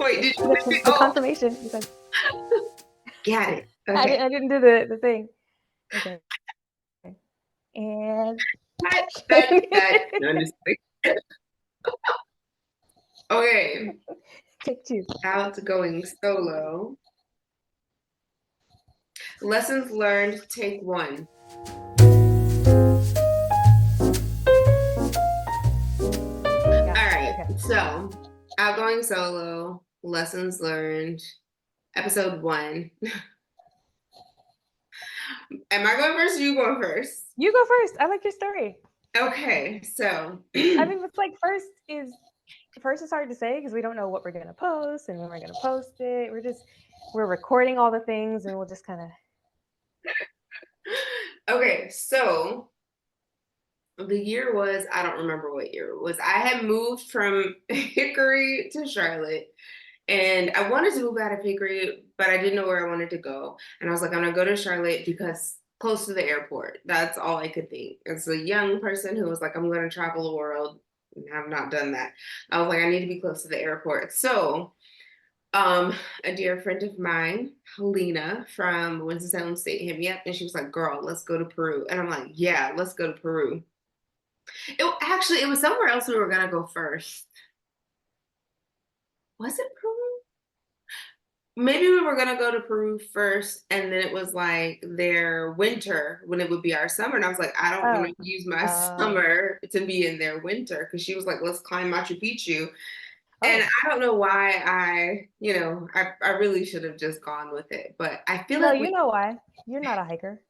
Wait, did you The, finish it? the Oh, confirmation. You said, got it. Okay. I didn't do the thing. Okay. And No, I'm just kidding. Okay. take two. Outgoing solo. Lessons learned, take one. All right. Okay. So, outgoing solo, lessons learned, episode 1. Am I going first or you going first? You go first. I like your story. Okay, so I mean, it's like first is hard to say because we don't know what we're gonna post and when we're gonna post it. We're recording all the things and we'll just kind of. okay, so the year was, I don't remember what year it was. I had moved from Hickory to Charlotte, and I wanted to move out of Hickory, but I didn't know where I wanted to go. And I was like, I'm gonna go to Charlotte because close to the airport. That's all I could think. As a young person who was like, I'm gonna travel the world, and have not done that. I was like, I need to be close to the airport. So a dear friend of mine, Helena from Winston-Salem State, hit me up and she was like, girl, let's go to Peru. And I'm like, yeah, let's go to Peru. It was somewhere else we were gonna go first. Was it Peru? Maybe we were gonna go to Peru first, and then it was like their winter when it would be our summer. And I was like, I don't want to use my summer to be in their winter because she was like, let's climb Machu Picchu. And I don't know why I really should have just gone with it, but I feel like you know why? You're not a hiker.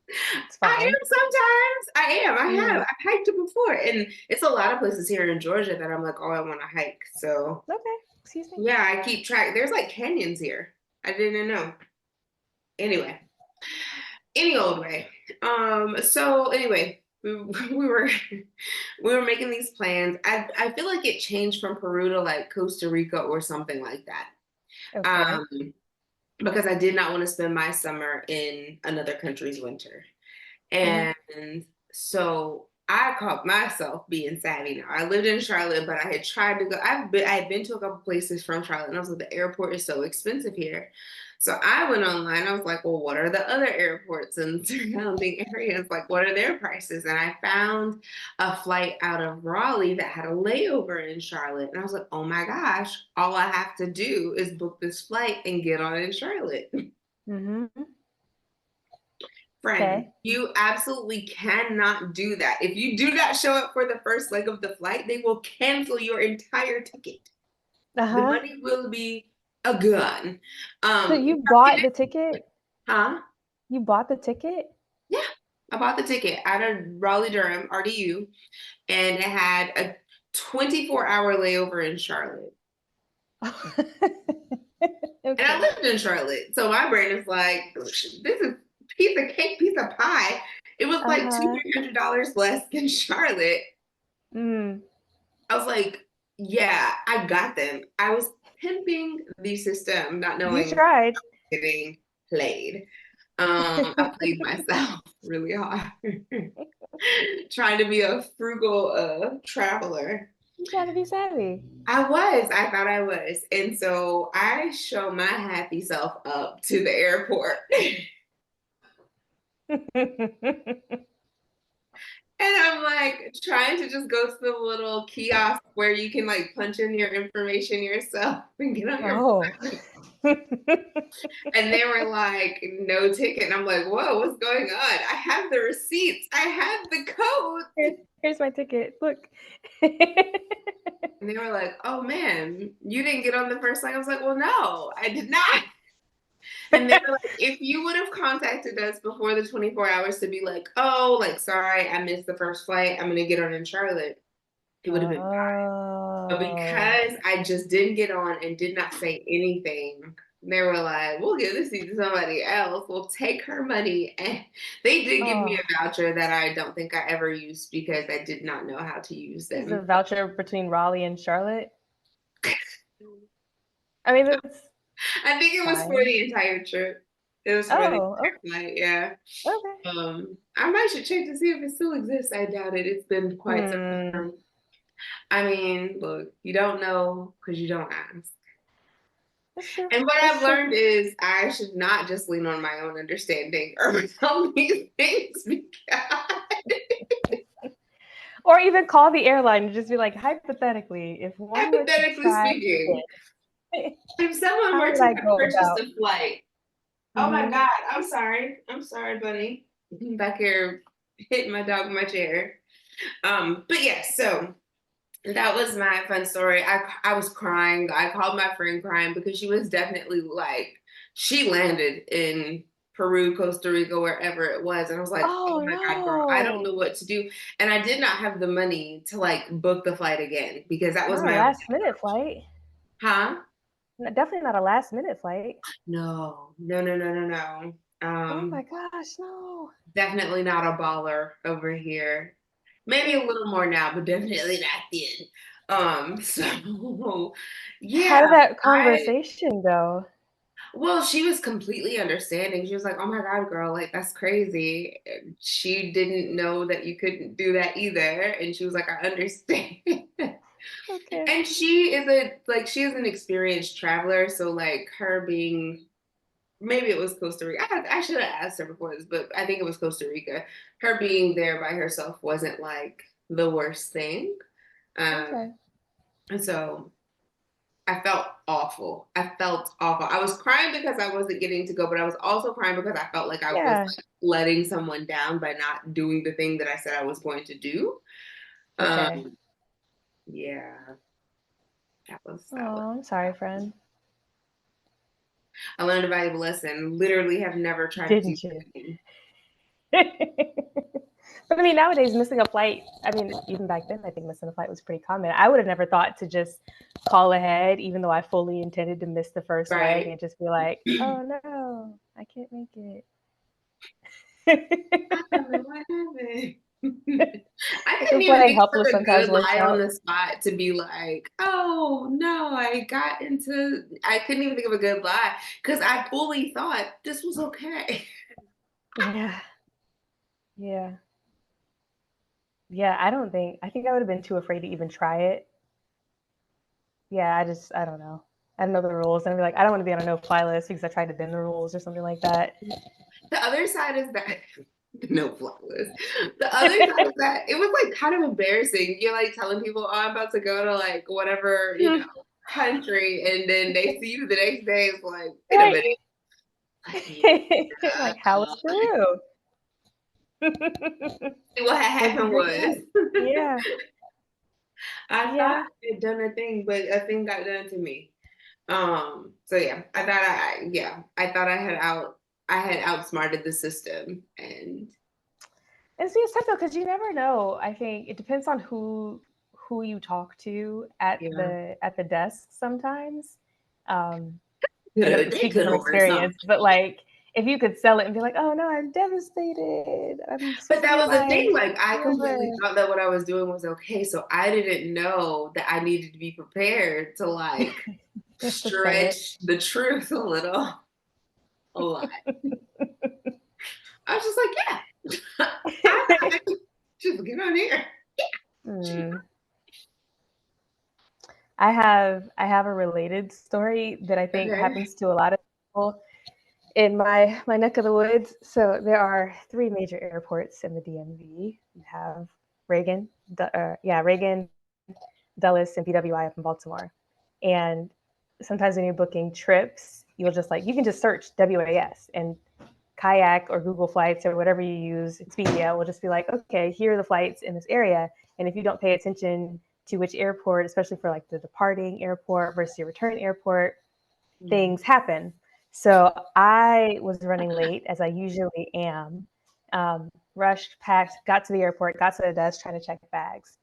It's I fine. am sometimes. I am. I've hiked it before, and it's a lot of places here in Georgia that I'm like, oh, I want to hike. So okay. Excuse me. Yeah, I keep track. There's like canyons here. I didn't know. Anyway, any old way. So anyway, we were making these plans. I feel like it changed from Peru to like Costa Rica or something like that. Okay. Because I did not want to spend my summer in another country's winter. And so I caught myself being savvy now. I lived in Charlotte, but I had tried to go. I had been to a couple places from Charlotte, and I was like, the airport is so expensive here. So I went online. I was like, well, what are the other airports in surrounding areas? Like, what are their prices? And I found a flight out of Raleigh that had a layover in Charlotte. And I was like, oh my gosh, all I have to do is book this flight and get on in Charlotte. Friend, you absolutely cannot do that. If you do not show up for the first leg of the flight, they will cancel your entire ticket. The money will be a gun. So you bought the ticket? Huh? You bought the ticket? Yeah, I bought the ticket out of Raleigh-Durham, RDU, and it had a 24-hour layover in Charlotte. And I lived in Charlotte, so my brain is like, this is piece of cake, piece of pie. It was like $200-$300 less than Charlotte. I was like, yeah, I got them. I was pimping the system, not knowing you tried. Getting played. I played myself really hard. Trying to be a frugal traveler. You trying to be savvy. I thought I was. And so I show my happy self up to the airport. And I'm like trying to just go to the little kiosk where you can like punch in your information yourself and get on your and they were like, no ticket. And I'm like, whoa, what's going on? I have the receipts. I have the code. Here's my ticket. Look. And they were like, oh man, you didn't get on the first leg. I was like, well, no, I did not. And they were like, if you would have contacted us before the 24 hours to be like, oh, like, sorry, I missed the first flight. I'm going to get on in Charlotte. It would have been fine. But because I just didn't get on and did not say anything, they were like, we'll give this to somebody else. We'll take her money. And they did give me a voucher that I don't think I ever used because I did not know how to use them. Is a voucher between Raleigh and Charlotte? I mean, I think it was for the entire trip. It was for the entire flight, yeah. Okay. I might should check to see if it still exists. I doubt it. It's been quite some time. I mean, look, you don't know because you don't ask. That's true. And what That's I've true. learned is I should not just lean on my own understanding or tell these things because Or even call the airline and just be like, hypothetically, if one were to hypothetically try speaking, again, if someone how were would to I have go purchased about? a flight, oh my Hmm. God, I'm sorry. I'm sorry, buddy. Back here hitting my dog with my chair. But yeah, so that was my fun story. I was crying. I called my friend crying because she was definitely like she landed in Peru, Costa Rica, wherever it was, and I was like, "Oh Oh my God, girl, I don't no, know what to do." And I did not have the money to like book the flight again because that was not a my last minute flight. huh? Definitely not a last minute flight. No, no, no, no, no, no. Oh my gosh, no. Definitely not a baller over here. Maybe a little more now, but definitely not then. So How yeah, did that I conversation go? well, she was completely understanding. She was like, "Oh my God, girl, like that's crazy." And she didn't know that you couldn't do that either. And she was like, "I understand." Okay. And she is a like she is an experienced traveler, so like her being maybe it was Costa Rica. I should have asked her before this, but I think it was Costa Rica. Her being there by herself wasn't like the worst thing. Um, Okay. and so I felt awful. I felt awful. I was crying because I wasn't getting to go, but I was also crying because I felt like I was Yeah. like letting someone down by not doing the thing that I said I was going to do. Okay. Um, yeah, that was. Oh, I'm sorry, friend. I learned a valuable lesson. Literally, have never tried to do Didn't you? that again. But I mean, nowadays missing a flight. I mean, even back then, I think missing a flight was pretty common. I would have never thought to just call ahead, even though I fully intended to miss the first leg, Right. and just be like, "Oh no, I can't make it." I don't know what happened. I couldn't We're even playing think helpless of a sometimes good works lie on out. the spot to be like, oh no, I couldn't even think of a good lie because I fully thought this was okay. Yeah, yeah, yeah. I think I would have been too afraid to even try it. Yeah, I don't know. I don't know the rules, and I'd be like, I don't want to be on a no-fly list because I tried to bend the rules or something like that. The other side is that no flawless. The other side is that it was like kind of embarrassing. You're like telling people, oh, I'm about to go to like whatever, country, and then they see you the next day. It's like, wait a Right. minute. Like, Like, how was Peru? what had What'd you happened drink was next? Yeah, I thought yeah. I had done a thing, but a thing got done to me. So yeah, I thought I had outsmarted the system and And see, it's tough though because you never know. I think it depends on who you talk to yeah, at the desk sometimes. Um, and I'm they speaking could from order something. experience, but like if you could sell it and be like, "Oh no, I'm devastated. I'm But supposed to that be was in the my thing, like I completely wherever." thought that what I was doing was okay. So I didn't know that I needed to be prepared to like To sell it. stretch the truth a lot. I was just like, yeah, I just get on here. Hmm. I have a related story that I think Okay. happens to a lot of people in my neck of the woods. So there are three major airports in the DMV. You have Reagan, Dulles, and BWI up in Baltimore. And sometimes when you're booking trips, you'll just like you can just search WAS and Kayak or Google Flights or whatever you use, Expedia will just be like, okay, here are the flights in this area. And if you don't pay attention to which airport, especially for like the departing airport versus your return airport, Mhm. things happen. So I was running late, as I usually am. Rushed, packed, got to the airport, got to the desk trying to check bags.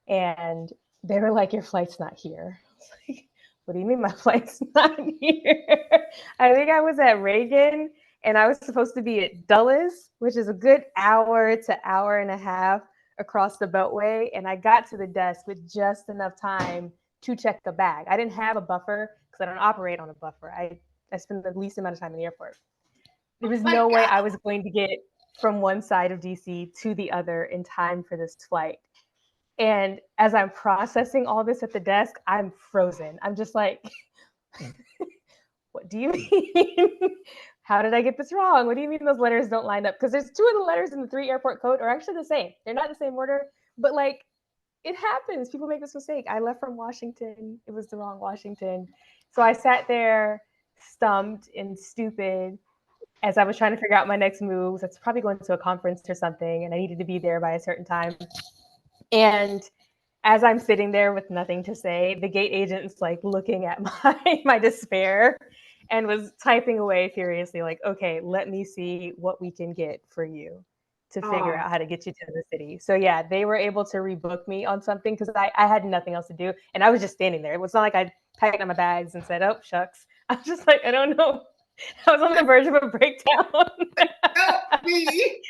And they were like, your flight's not here. I was like, what do you mean my flight's not here? I think I was at Reagan and I was supposed to be at Dulles, which is a good hour to hour and a half across the Beltway. And I got to the desk with just enough time to check a bag. I didn't have a buffer because I don't operate on a buffer. I spend the least amount of time in the airport. There Oh was my no way I God. was going to get from one side of DC to the other in time for this flight. And as I'm processing all this at the desk, I'm frozen. I'm just like, what do you mean? How did I get this wrong? What do you mean those letters don't line up? Because there's 2 of the letters in the 3 airport code are actually the same. They're not in the same order, but like it happens. People make this mistake. I left from Washington. It was the wrong Washington. So I sat there stumped and stupid as I was trying to figure out my next moves. That's probably going to a conference or something, and I needed to be there by a certain time. And as I'm sitting there with nothing to say, the gate agent's like looking at my despair and was typing away furiously, like, okay, let me see what we can get for you to figure Oh, out how to get you to the city. So yeah, they were able to rebook me on something because I had nothing else to do. And I was just standing there. It was not like I packed up my bags and said, oh, shucks. I was just like, I don't know. I was on the verge of a breakdown. help me.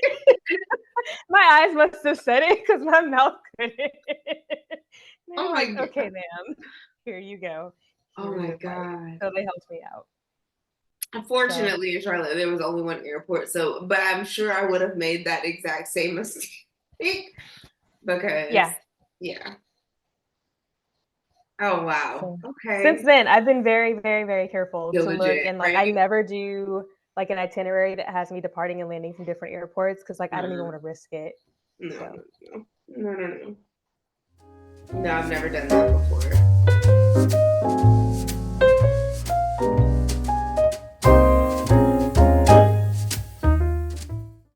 My eyes must have said it because my mouth couldn't. They Oh were my like, okay, God. ma'am, here you go. Oh Here's my advice. God. So they helped me out. So Unfortunately, in Charlotte, there was only one airport. So, but I'm sure I would have made that exact same mistake because, yeah. yeah. Oh, wow. So since Okay. then, I've been very, very, very careful You're to look legit, and like I right? never do like an itinerary that has me departing and landing from different airports because like I don't even No, want to risk it. no, So no, no, no, no, no. No, I've never done that before.